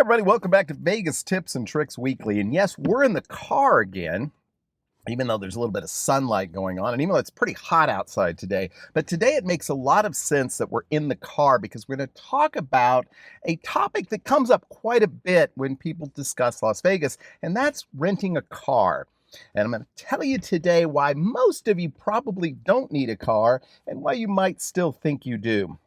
everybody, welcome back to Vegas Tips and Tricks Weekly. And yes, we're in the car again, even though there's a little bit of sunlight going on, and even though it's pretty hot outside today. But today it makes a lot of sense that we're in the car because we're going to talk about a topic that comes up quite a bit when people discuss Las Vegas, and that's renting a car. And I'm going to tell you today why most of you probably don't need a car and why you might still think you do.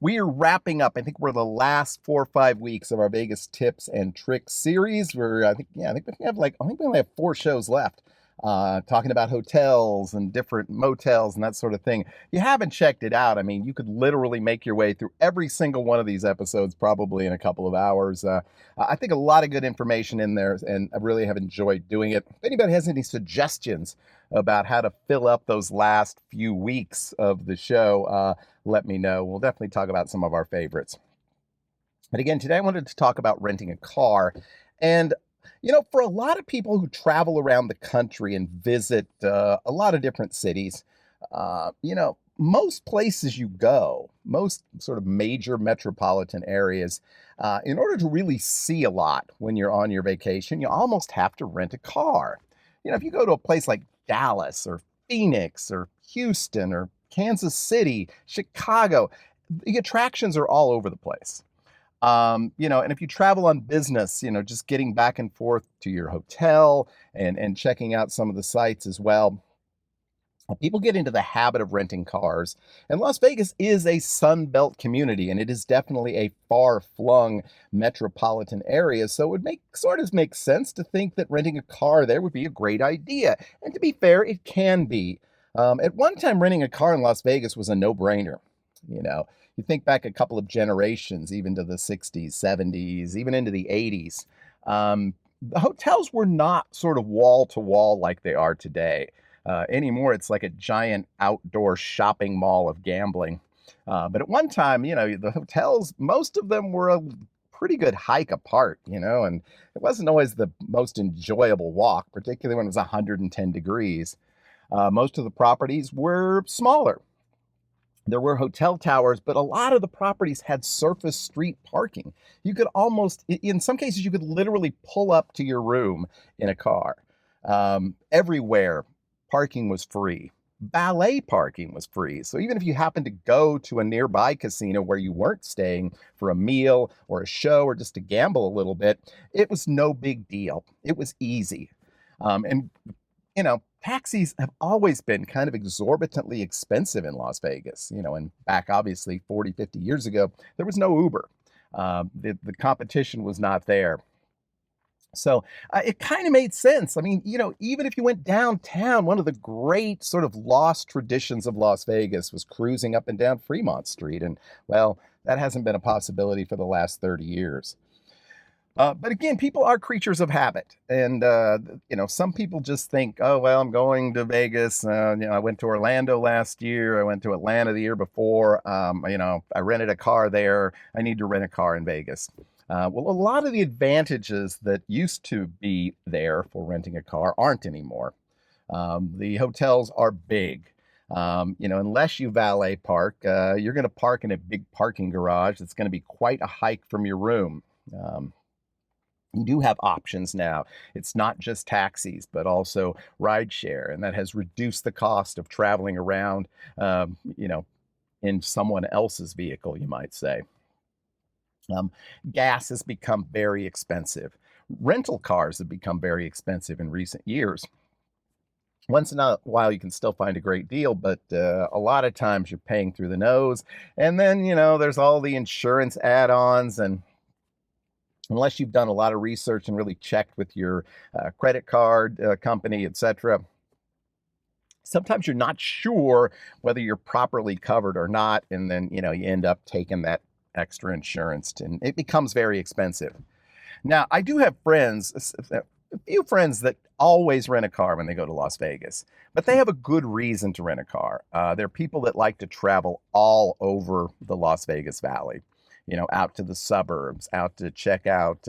We are wrapping up. I think we're the last 4 or 5 weeks of our Vegas tips and tricks series. I think we only have 4 shows left, talking about hotels and different motels and that sort of thing. If you haven't checked it out, I mean, you could literally make your way through every single one of these episodes probably in a couple of hours. I think a lot of good information in there, and I really have enjoyed doing it. If anybody has any suggestions about how to fill up those last few weeks of the show, let me know. We'll definitely talk about some of our favorites. But again, today I wanted to talk about renting a car. And, for a lot of people who travel around the country and visit a lot of different cities, most places you go, most sort of major metropolitan areas, in order to really see a lot when you're on your vacation, you almost have to rent a car. If you go to a place like Dallas or Phoenix or Houston or Kansas City, Chicago, the attractions are all over the place. And if you travel on business, just getting back and forth to your hotel and checking out some of the sites as well. People get into the habit of renting cars, and Las Vegas is a Sun Belt community, and it is definitely a far-flung metropolitan area, so it would sort of make sense to think that renting a car there would be a great idea. And to be fair, it can be. At one time, renting a car in Las Vegas was a no-brainer. You think back a couple of generations, even to the 60s, 70s, even into the 80s. The hotels were not sort of wall-to-wall like they are today. Anymore, it's like a giant outdoor shopping mall of gambling. But at one time, the hotels, most of them were a pretty good hike apart, and it wasn't always the most enjoyable walk, particularly when it was 110 degrees. Most of the properties were smaller. There were hotel towers, but a lot of the properties had surface street parking. You could in some cases, you could literally pull up to your room in a car. Everywhere, parking was free. Valet parking was free. So even if you happened to go to a nearby casino where you weren't staying for a meal or a show or just to gamble a little bit, it was no big deal. It was easy. Taxis have always been kind of exorbitantly expensive in Las Vegas. And back obviously 40, 50 years ago, there was no Uber. The competition was not there. So it kind of made sense. I mean, even if you went downtown, one of the great sort of lost traditions of Las Vegas was cruising up and down Fremont Street. And, well, that hasn't been a possibility for the last 30 years. But again, people are creatures of habit. And, some people just think, oh, well, I'm going to Vegas. I went to Orlando last year. I went to Atlanta the year before. I rented a car there. I need to rent a car in Vegas. Well, a lot of the advantages that used to be there for renting a car aren't anymore. The hotels are big. Unless you valet park, you're going to park in a big parking garage. That's going to be quite a hike from your room. You do have options now. It's not just taxis, but also rideshare, and that has reduced the cost of traveling around, in someone else's vehicle, you might say. Gas has become very expensive. Rental cars have become very expensive in recent years. Once in a while, you can still find a great deal, but a lot of times you're paying through the nose. And then, there's all the insurance add-ons, and unless you've done a lot of research and really checked with your credit card company, etc., sometimes you're not sure whether you're properly covered or not, and then, you end up taking that extra insurance, and it becomes very expensive. Now, I do have a few friends that always rent a car when they go to Las Vegas, but they have a good reason to rent a car. They're people that like to travel all over the Las Vegas Valley, out to the suburbs, out to check out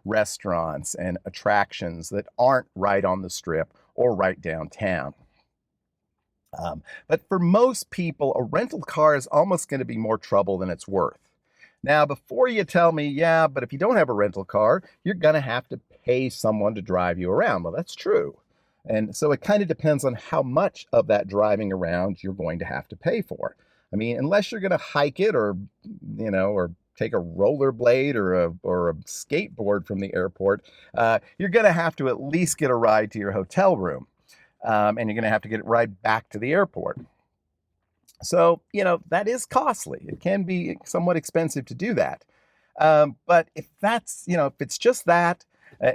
restaurants and attractions that aren't right on the Strip or right downtown. But for most people, a rental car is almost going to be more trouble than it's worth. Now, before you tell me, yeah, but if you don't have a rental car, you're going to have to pay someone to drive you around. Well, that's true. And so it kind of depends on how much of that driving around you're going to have to pay for. I mean, unless you're going to hike it or take a rollerblade or a skateboard from the airport, you're going to have to at least get a ride to your hotel room. And you're going to have to get it right back to the airport. So, that is costly. It can be somewhat expensive to do that. But if it's just that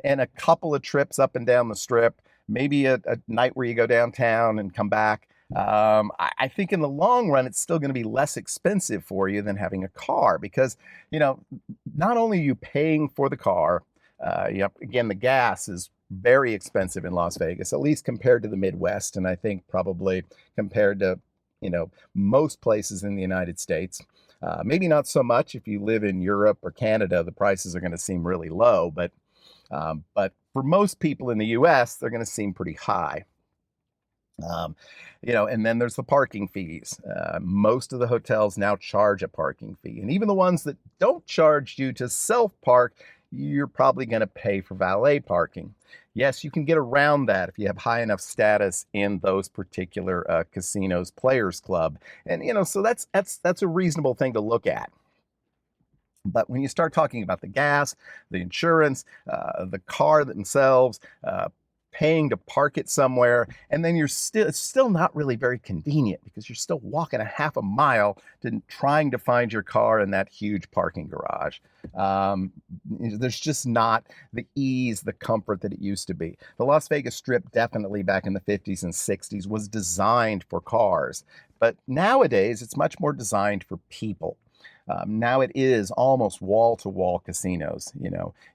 and a couple of trips up and down the strip, maybe a night where you go downtown and come back, I think in the long run, it's still going to be less expensive for you than having a car because, you know, not only are you paying for the car, again, the gas is very expensive in Las Vegas, at least compared to the Midwest. And I think probably compared to most places in the United States. Maybe not so much if you live in Europe or Canada, the prices are going to seem really low, but for most people in the US, they're going to seem pretty high. And then there's the parking fees. Most of the hotels now charge a parking fee, and even the ones that don't charge you to self park, you're probably going to pay for valet parking. Yes, you can get around that if you have high enough status in those particular casinos players club, and so that's a reasonable thing to look at. But when you start talking about the gas, the insurance, the car themselves, paying to park it somewhere, and then it's still not really very convenient because you're still walking a half a mile trying to find your car in that huge parking garage. There's just not the ease, the comfort that it used to be. The Las Vegas Strip definitely back in the 50s and 60s was designed for cars, but nowadays it's much more designed for people. Now it is almost wall to wall casinos.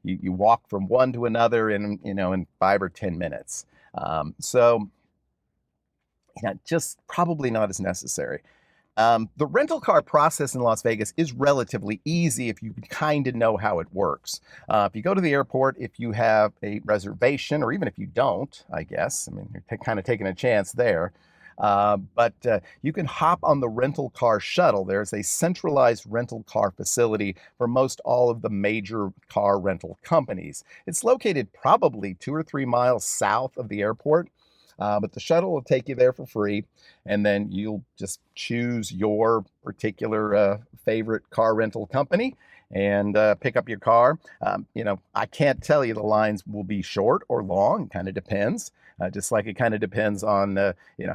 You walk from one to another in 5 or 10 minutes. So just probably not as necessary. The rental car process in Las Vegas is relatively easy if you kind of know how it works. If you go to the airport, if you have a reservation, or even if you don't, I guess, I mean, you're kind of taking a chance there. But you can hop on the rental car shuttle. There's a centralized rental car facility for most all of the major car rental companies. It's located probably 2 or 3 miles south of the airport. But the shuttle will take you there for free, and then you'll just choose your particular favorite car rental company and pick up your car. I can't tell you the lines will be short or long, kind of depends. Just like it kind of depends on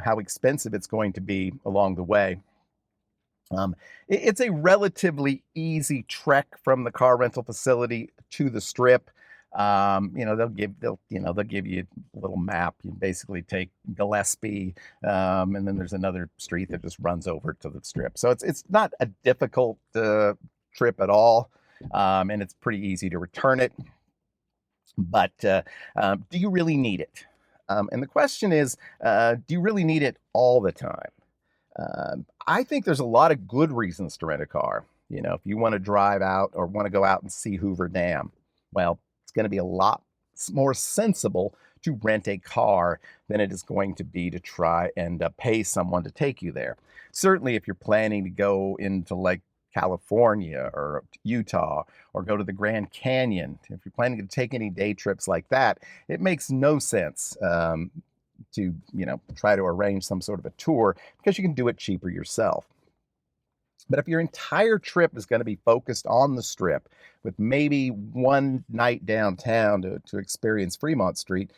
how expensive it's going to be along the way. It's a relatively easy trek from the car rental facility to the strip. They'll give you a little map. You basically take Gillespie, and then there's another street that just runs over to the strip. So it's not a difficult trip at all, and it's pretty easy to return it. But do you really need it? And the question is, do you really need it all the time? I think there's a lot of good reasons to rent a car. If you want to drive out or want to go out and see Hoover Dam, well, it's going to be a lot more sensible to rent a car than it is going to be to try and pay someone to take you there. Certainly, if you're planning to go into like California or Utah or go to the Grand Canyon, if you're planning to take any day trips like that, it makes no sense to try to arrange some sort of a tour because you can do it cheaper yourself. But if your entire trip is going to be focused on the strip with maybe one night downtown to experience Fremont Street,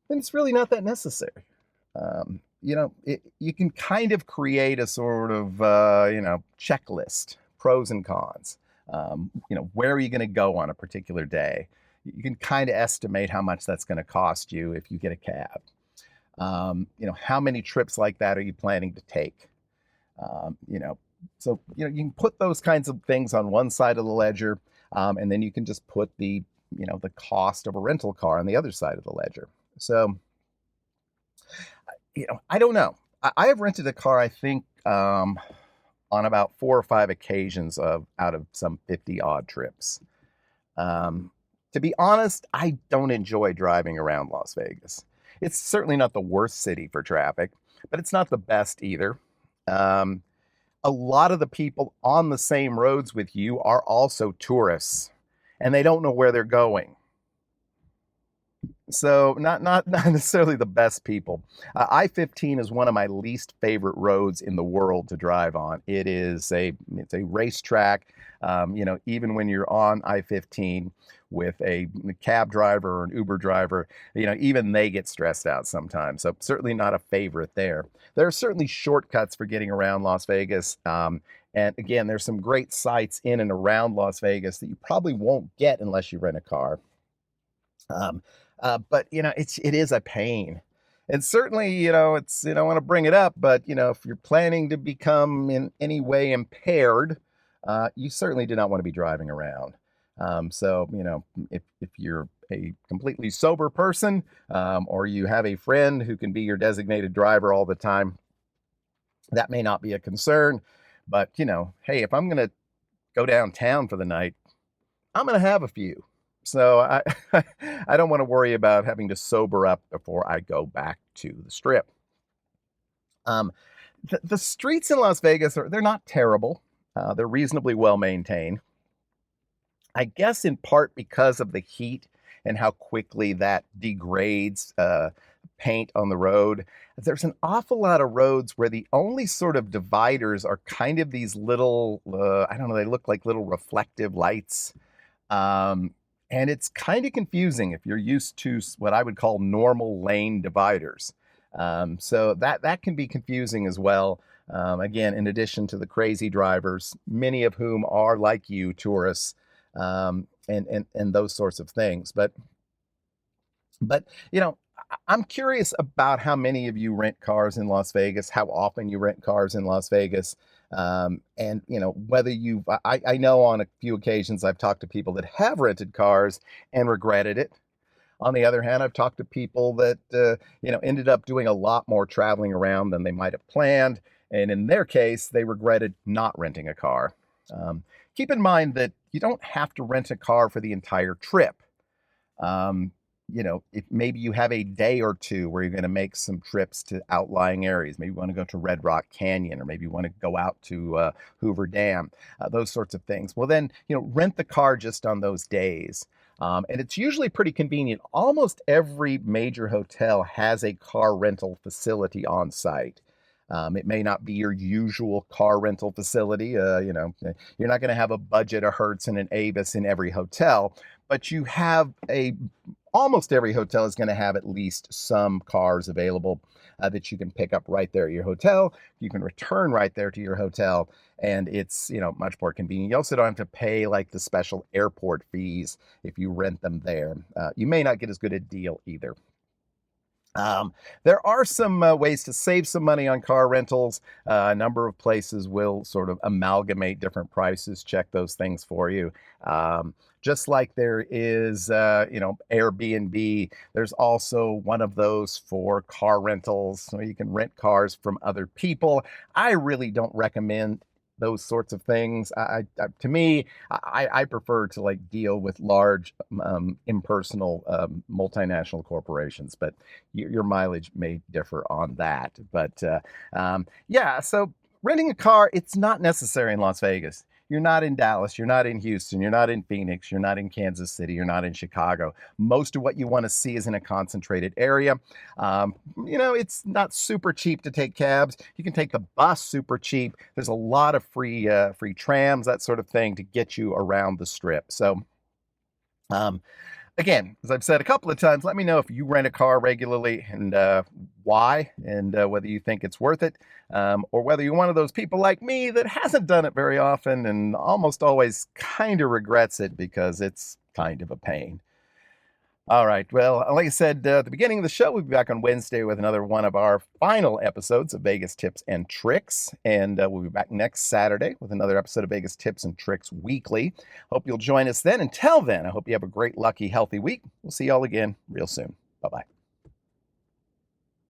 then it's really not that necessary. You can kind of create a sort of, checklist, pros and cons. Where are you going to go on a particular day? You can kind of estimate how much that's going to cost you if you get a cab. How many trips like that are you planning to take? So you can put those kinds of things on one side of the ledger, and then you can just put the cost of a rental car on the other side of the ledger. So, I don't know. I have rented a car, I think, on about 4 or 5 occasions out of some 50 odd trips. To be honest, I don't enjoy driving around Las Vegas. It's certainly not the worst city for traffic, but it's not the best either. a lot of the people on the same roads with you are also tourists, and they don't know where they're going. So not necessarily the best people. I-15 is one of my least favorite roads in the world to drive on. It's a racetrack. Even when you're on I-15 with a cab driver or an Uber driver, even they get stressed out sometimes. So certainly not a favorite there. There are certainly shortcuts for getting around Las Vegas. And again, there's some great sites in and around Las Vegas that you probably won't get unless you rent a car. Um, but it is a pain. And certainly, I want to bring it up, but if you're planning to become in any way impaired, you certainly do not want to be driving around. If you're a completely sober person, or you have a friend who can be your designated driver all the time, that may not be a concern. But hey, if I'm going to go downtown for the night, I'm going to have a few. So I don't want to worry about having to sober up before I go back to the Strip. Um, the streets in Las Vegas they're not terrible. They're reasonably well maintained. I guess in part because of the heat and how quickly that degrades paint on the road. There's an awful lot of roads where the only sort of dividers are kind of these little, I don't know, they look like little reflective lights. Um, and it's kind of confusing if you're used to what I would call normal lane dividers. So that can be confusing as well. Again, in addition to the crazy drivers, many of whom are like you, tourists, and those sorts of things. But I'm curious about how many of you rent cars in Las Vegas, how often you rent cars in Las Vegas, and whether I know on a few occasions I've talked to people that have rented cars and regretted it. On the other hand, I've talked to people that ended up doing a lot more traveling around than they might have planned, and in their case, they regretted not renting a car. Keep in mind that you don't have to rent a car for the entire trip. Um, if maybe you have a day or two where you're going to make some trips to outlying areas, maybe you want to go to Red Rock Canyon, or maybe you want to go out to Hoover Dam, those sorts of things. Well, then, rent the car just on those days. And it's usually pretty convenient. Almost every major hotel has a car rental facility on site. It may not be your usual car rental facility. You're not going to have a budget, a Hertz, and an Avis in every hotel, but almost every hotel is going to have at least some cars available that you can pick up right there at your hotel. You can return right there to your hotel, and it's much more convenient. You also don't have to pay like the special airport fees if you rent them there. You may not get as good a deal either. There are some ways to save some money on car rentals. A number of places will sort of amalgamate different prices, check those things for you. Just like there is, Airbnb, there's also one of those for car rentals, so you can rent cars from other people. I really don't recommend those sorts of things. To me, I prefer to like deal with large, impersonal, multinational corporations, but your mileage may differ on that. But yeah, so renting a car, it's not necessary in Las Vegas. You're not in Dallas, you're not in Houston, you're not in Phoenix, you're not in Kansas City, you're not in Chicago. Most of what you want to see is in a concentrated area. It's not super cheap to take cabs. You can take the bus super cheap. There's a lot of free trams, that sort of thing, to get you around the Strip. So, again, as I've said a couple of times, let me know if you rent a car regularly and why, and whether you think it's worth it, or whether you're one of those people like me that hasn't done it very often and almost always kind of regrets it because it's kind of a pain. All right. Well, like I said at the beginning of the show, we'll be back on Wednesday with another one of our final episodes of Vegas Tips and Tricks. And we'll be back next Saturday with another episode of Vegas Tips and Tricks Weekly. Hope you'll join us then. Until then, I hope you have a great, lucky, healthy week. We'll see y'all again real soon. Bye-bye.